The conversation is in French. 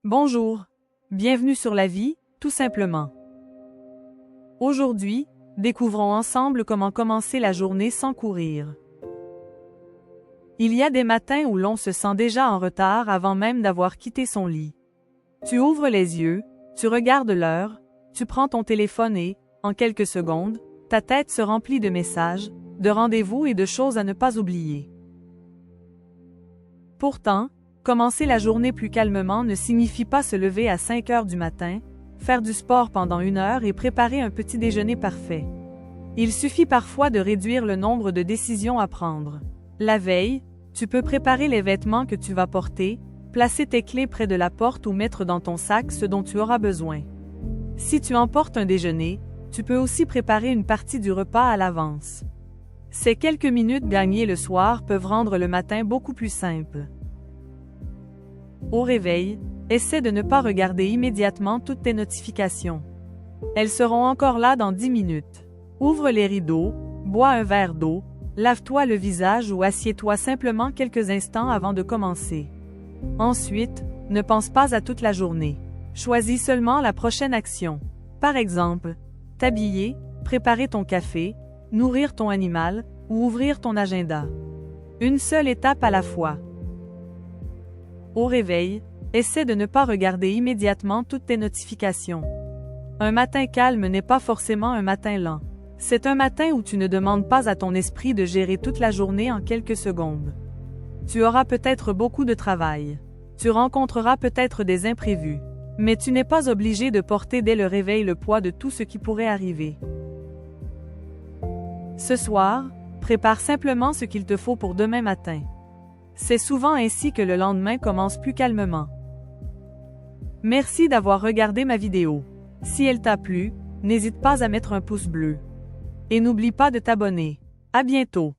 Bonjour, bienvenue sur la vie, tout simplement. Aujourd'hui, découvrons ensemble comment commencer la journée sans courir. Il y a des matins où l'on se sent déjà en retard avant même d'avoir quitté son lit. Tu ouvres les yeux, tu regardes l'heure, tu prends ton téléphone et, en quelques secondes, ta tête se remplit de messages, de rendez-vous et de choses à ne pas oublier. Pourtant, commencer la journée plus calmement ne signifie pas se lever à 5 heures du matin, faire du sport pendant 1 heure et préparer un petit déjeuner parfait. Il suffit parfois de réduire le nombre de décisions à prendre. La veille, tu peux préparer les vêtements que tu vas porter, placer tes clés près de la porte ou mettre dans ton sac ce dont tu auras besoin. Si tu emportes un déjeuner, tu peux aussi préparer une partie du repas à l'avance. Ces quelques minutes gagnées le soir peuvent rendre le matin beaucoup plus simple. Au réveil, essaie de ne pas regarder immédiatement toutes tes notifications. Elles seront encore là dans 10 minutes. Ouvre les rideaux, bois un verre d'eau, lave-toi le visage ou assieds-toi simplement quelques instants avant de commencer. Ensuite, ne pense pas à toute la journée. Choisis seulement la prochaine action. Par exemple, t'habiller, préparer ton café, nourrir ton animal ou ouvrir ton agenda. Une seule étape à la fois. Au réveil, essaie de ne pas regarder immédiatement toutes tes notifications. Un matin calme n'est pas forcément un matin lent. C'est un matin où tu ne demandes pas à ton esprit de gérer toute la journée en quelques secondes. Tu auras peut-être beaucoup de travail. Tu rencontreras peut-être des imprévus. Mais tu n'es pas obligé de porter dès le réveil le poids de tout ce qui pourrait arriver. Ce soir, prépare simplement ce qu'il te faut pour demain matin. C'est souvent ainsi que le lendemain commence plus calmement. Merci d'avoir regardé ma vidéo. Si elle t'a plu, n'hésite pas à mettre un pouce bleu. Et n'oublie pas de t'abonner. À bientôt.